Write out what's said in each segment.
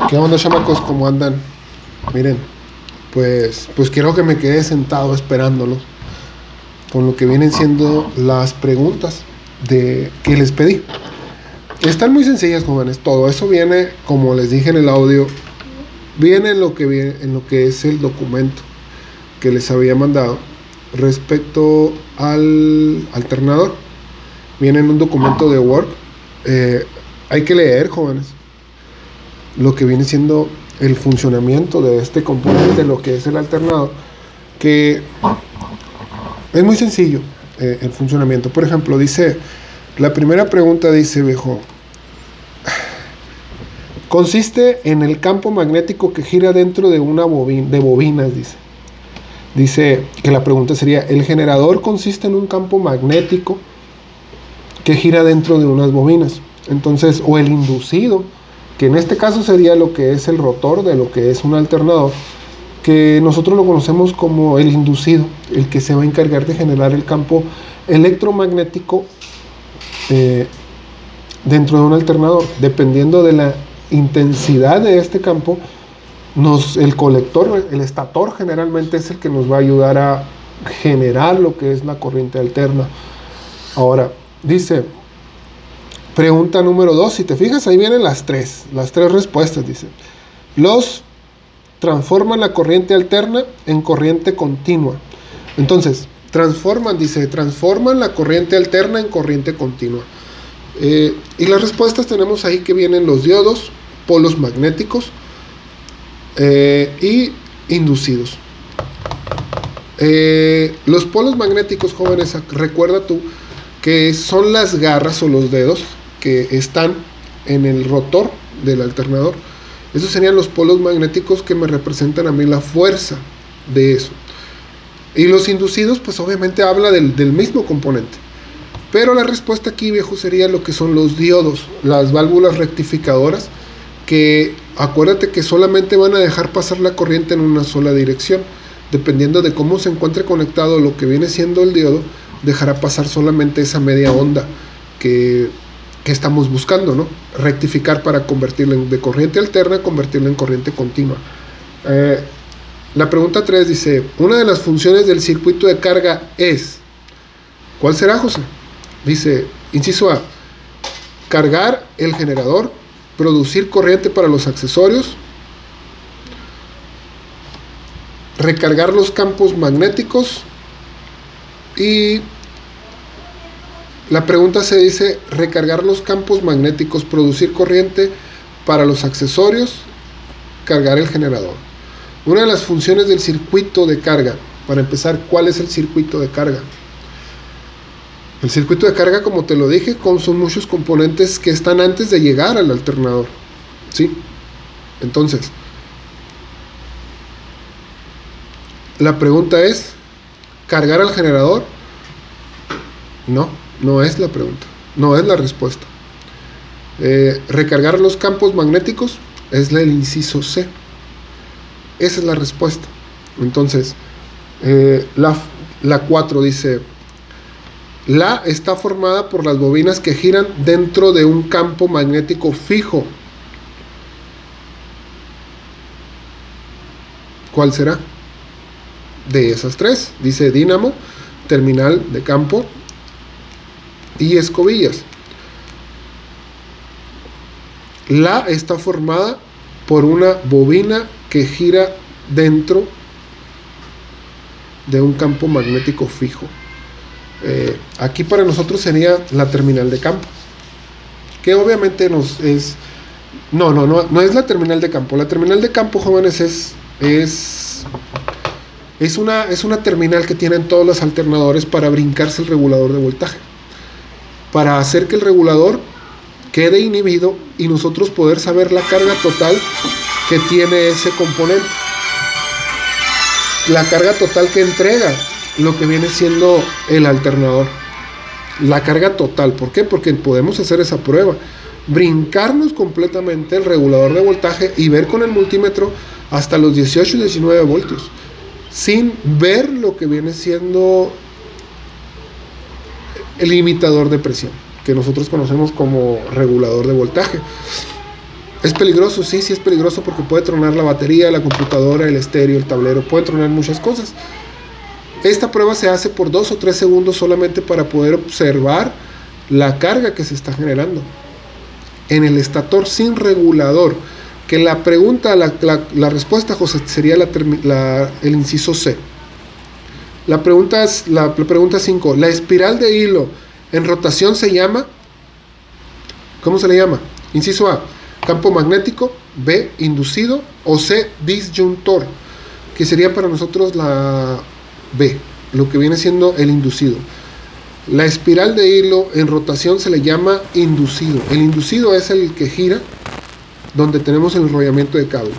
¿Qué onda, chamacos? ¿Cómo andan? Miren, pues quiero que me quede sentado esperándolo con lo que vienen siendo las preguntas que les pedí. Están muy sencillas, jóvenes. Todo eso viene, como les dije en el audio, viene en lo que es el documento que les había mandado respecto al alternador. Viene en un documento de Word. Hay que leer, jóvenes, lo que viene siendo el funcionamiento de este componente, lo que es el alternador, que es muy sencillo el funcionamiento. Por ejemplo, dice, la primera pregunta dice, viejo, consiste en el campo magnético que gira dentro de una de bobinas, dice que la pregunta sería, el generador consiste en un campo magnético que gira dentro de unas bobinas. Entonces, o el inducido, que en este caso sería lo que es el rotor de lo que es un alternador, que nosotros lo conocemos como el inducido, el que se va a encargar de generar el campo electromagnético dentro de un alternador. Dependiendo de la intensidad de este campo, el colector, el estator, generalmente es el que nos va a ayudar a generar lo que es la corriente alterna. Ahora, dice, pregunta número 2, si te fijas, ahí vienen las tres respuestas. Dice, los transforman la corriente alterna en corriente continua. Entonces, transforman la corriente alterna en corriente continua. Y las respuestas tenemos ahí que vienen los diodos, polos magnéticos y inducidos. Los polos magnéticos, jóvenes, recuerda tú que son las garras o los dedos que están en el rotor del alternador. Esos serían los polos magnéticos que me representan a mí la fuerza de eso. Y los inducidos, pues obviamente habla del mismo componente. Pero la respuesta aquí, viejo, sería lo que son los diodos, las válvulas rectificadoras, que acuérdate que solamente van a dejar pasar la corriente en una sola dirección. Dependiendo de cómo se encuentre conectado lo que viene siendo el diodo, dejará pasar solamente esa media onda que estamos buscando, ¿no? Rectificar para convertirla de corriente alterna, convertirla en corriente continua. La pregunta 3 dice, una de las funciones del circuito de carga es, ¿cuál será, José? Dice, inciso A, cargar el generador, producir corriente para los accesorios, recargar los campos magnéticos. Y la pregunta se dice, recargar los campos magnéticos, producir corriente para los accesorios, cargar el generador. Una de las funciones del circuito de carga, para empezar, ¿cuál es el circuito de carga? El circuito de carga, como te lo dije, son muchos componentes que están antes de llegar al alternador, ¿sí? Entonces, la pregunta es, ¿cargar al generador? No es la pregunta, no es la respuesta. ¿Recargar los campos magnéticos? Es el inciso C. Esa es la respuesta. Entonces, la 4 dice, la está formada por las bobinas que giran dentro de un campo magnético fijo. ¿Cuál será? De esas tres, dice dínamo, terminal de campo y escobillas. La está formada por una bobina que gira dentro de un campo magnético fijo. Aquí para nosotros sería la terminal de campo, que obviamente no es la terminal de campo. La terminal de campo, jóvenes, es una terminal que tienen todos los alternadores para brincarse el regulador de voltaje, para hacer que el regulador quede inhibido y nosotros poder saber la carga total que tiene ese componente, la carga total que entrega lo que viene siendo el alternador, la carga total. ¿Por qué? Porque podemos hacer esa prueba, brincarnos completamente el regulador de voltaje y ver con el multímetro hasta los 18 y 19 voltios sin ver lo que viene siendo el limitador de presión, que nosotros conocemos como regulador de voltaje. ¿Es peligroso? Sí, sí es peligroso porque puede tronar la batería, la computadora, el estéreo, el tablero, puede tronar muchas cosas. Esta prueba se hace por 2 o 3 segundos solamente para poder observar la carga que se está generando. En el estator sin regulador, que la pregunta, la respuesta, José, sería el inciso C. La pregunta 5, la espiral de hilo en rotación se llama, ¿cómo se le llama? Inciso A, campo magnético, B, inducido, o C, disyuntor, que sería para nosotros la B, lo que viene siendo el inducido. La espiral de hilo en rotación se le llama inducido. El inducido es el que gira, donde tenemos el enrollamiento de cable.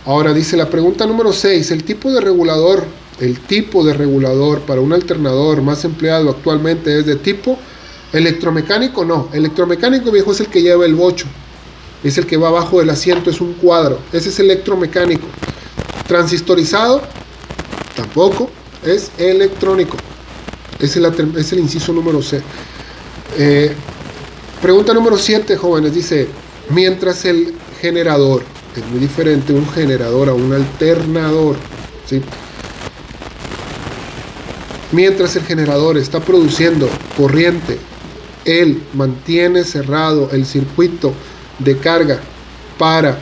Ahora dice la pregunta número 6, el tipo de regulador para un alternador más empleado actualmente es de tipo electromecánico. No, electromecánico, viejo, es el que lleva el bocho, es el que va abajo del asiento, es un cuadro, ese es electromecánico. Transistorizado, tampoco, es electrónico. Es el inciso número C. Pregunta número 7, jóvenes, dice, mientras el generador, es muy diferente un generador a un alternador, ¿sí? Mientras el generador está produciendo corriente, él mantiene cerrado el circuito de carga para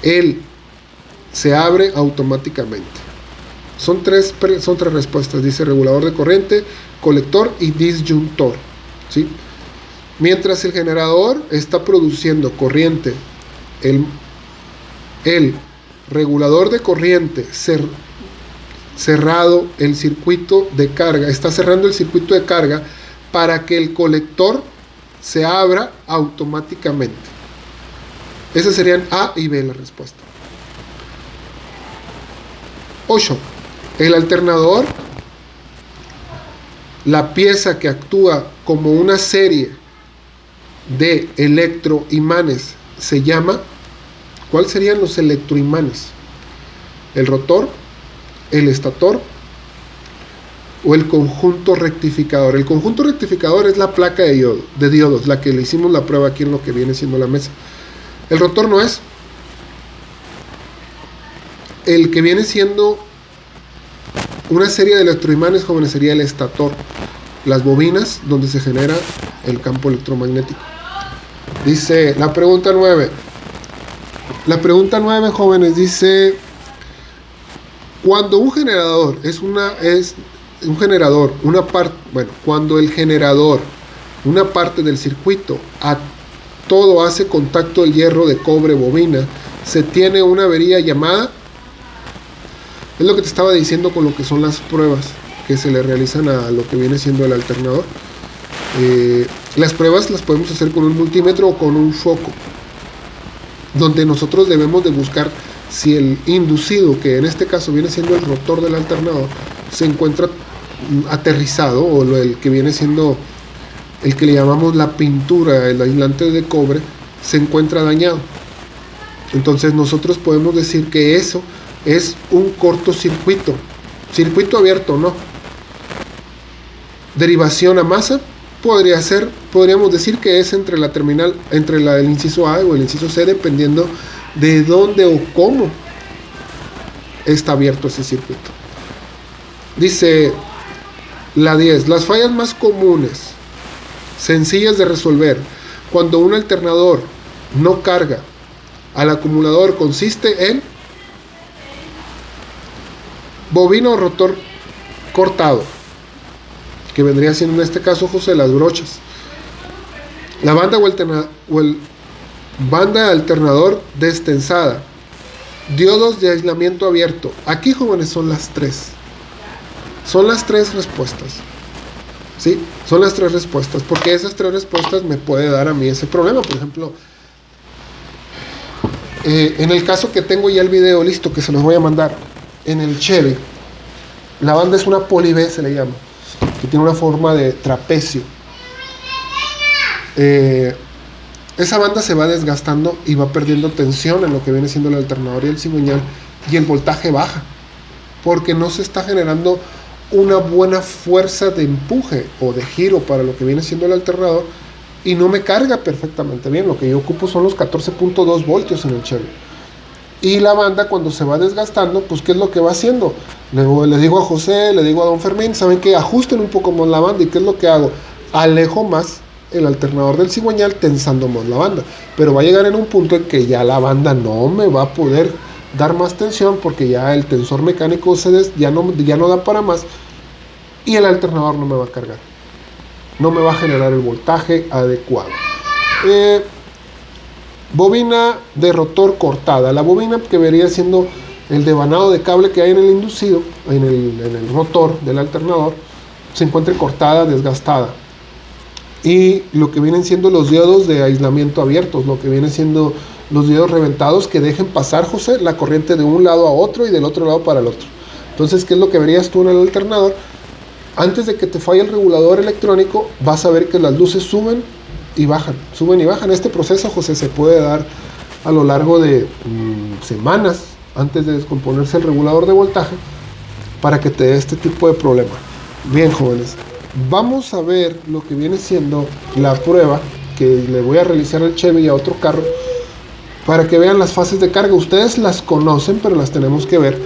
él se abre automáticamente. Son tres respuestas, dice regulador de corriente, colector y disyuntor, ¿sí? Mientras el generador está produciendo corriente, el regulador de corriente cerrado el circuito de carga, está cerrando el circuito de carga para que el colector se abra automáticamente. Esas serían A y B la respuesta. 8. El alternador, la pieza que actúa como una serie de electroimanes, se llama, ¿cuáles serían los electroimanes? El rotor, el estator o el conjunto rectificador. El conjunto rectificador es la placa de diodos, la que le hicimos la prueba aquí en lo que viene siendo la mesa. El rotor no es. El que viene siendo una serie de electroimanes, jóvenes, sería el estator, las bobinas donde se genera el campo electromagnético. Dice la pregunta 9. La pregunta 9, jóvenes, dice, cuando un generador cuando el generador, una parte del circuito, a todo hace contacto el hierro de cobre bobina, se tiene una avería llamada, es lo que te estaba diciendo con lo que son las pruebas que se le realizan a lo que viene siendo el alternador. Las pruebas las podemos hacer con un multímetro o con un foco, donde nosotros debemos de buscar si el inducido, que en este caso viene siendo el rotor del alternador, se encuentra aterrizado, o el que viene siendo el que le llamamos la pintura, el aislante de cobre, se encuentra dañado. Entonces nosotros podemos decir que eso es un cortocircuito. Circuito abierto, no. Derivación a masa, podríamos decir que es entre el inciso A o el inciso C, dependiendo de dónde o cómo está abierto ese circuito. Dice la 10, las fallas más comunes, sencillas de resolver, cuando un alternador no carga al acumulador, consiste en bobina o rotor cortado, que vendría siendo en este caso, José, las brochas, la banda o el banda alternador destensada, diodos de aislamiento abierto. Aquí, jóvenes, son las tres respuestas, ¿sí? Son las tres respuestas, porque esas tres respuestas me puede dar a mí ese problema. Por ejemplo, en el caso que tengo ya el video listo, que se los voy a mandar, en el Chevy, la banda es una Poly B, se le llama, que tiene una forma de trapecio. Esa banda se va desgastando y va perdiendo tensión en lo que viene siendo el alternador y el cigüeñal, y el voltaje baja, porque no se está generando una buena fuerza de empuje o de giro para lo que viene siendo el alternador, y no me carga perfectamente bien. Lo que yo ocupo son los 14.2 voltios en el Chevy. Y la banda, cuando se va desgastando, pues ¿qué es lo que va haciendo? Le digo a José, le digo a don Fermín, ¿saben qué? Ajusten un poco más la banda. ¿Y qué es lo que hago? Alejo más el alternador del cigüeñal, tensando más la banda. Pero va a llegar en un punto en que ya la banda no me va a poder dar más tensión, porque ya el tensor mecánico ya no da para más, y el alternador no me va a cargar. No me va a generar el voltaje adecuado. Bobina de rotor cortada. La bobina que vería siendo el devanado de cable que hay en el inducido, en el rotor del alternador, se encuentra cortada, desgastada. Y lo que vienen siendo los diodos de aislamiento abiertos, lo que vienen siendo los diodos reventados, que dejen pasar, José, la corriente de un lado a otro y del otro lado para el otro. Entonces, ¿qué es lo que verías tú en el alternador? Antes de que te falle el regulador electrónico, vas a ver que las luces suben y bajan, suben y bajan. Este proceso, José, se puede dar a lo largo de semanas antes de descomponerse el regulador de voltaje, para que te dé este tipo de problema. Bien, jóvenes, vamos a ver lo que viene siendo la prueba que le voy a realizar al Chevy y a otro carro, para que vean las fases de carga. Ustedes las conocen, pero las tenemos que ver.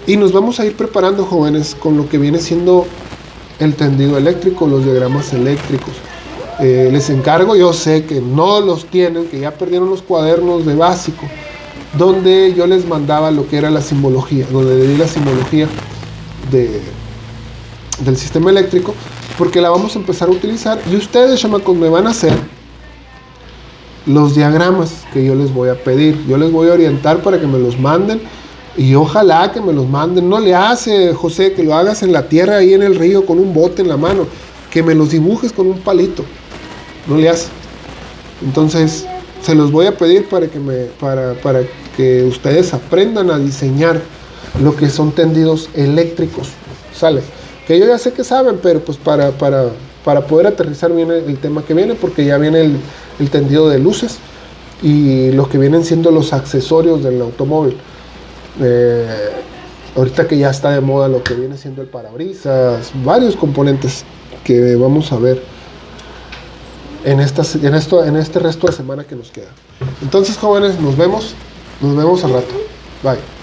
Y nos vamos a ir preparando, jóvenes, con lo que viene siendo el tendido eléctrico, los diagramas eléctricos. Les encargo, yo sé que no los tienen, que ya perdieron los cuadernos de básico, donde yo les mandaba lo que era la simbología, donde le di la simbología del sistema eléctrico, porque la vamos a empezar a utilizar. Y ustedes, chamacos, me van a hacer los diagramas que yo les voy a pedir. Yo les voy a orientar para que me los manden, y ojalá que me los manden. No le hace, José, que lo hagas en la tierra, ahí en el río, con un bote en la mano, que me los dibujes con un palito. No le hace. Entonces, se los voy a pedir para que ustedes aprendan a diseñar lo que son tendidos eléctricos. ¿Sale? Que yo ya sé que saben, pero pues para poder aterrizar bien el tema que viene, porque ya viene el tendido de luces y lo que vienen siendo los accesorios del automóvil. Ahorita que ya está de moda lo que viene siendo el parabrisas, varios componentes que vamos a ver en este resto de semana que nos queda. Entonces, jóvenes, nos vemos al rato. Bye.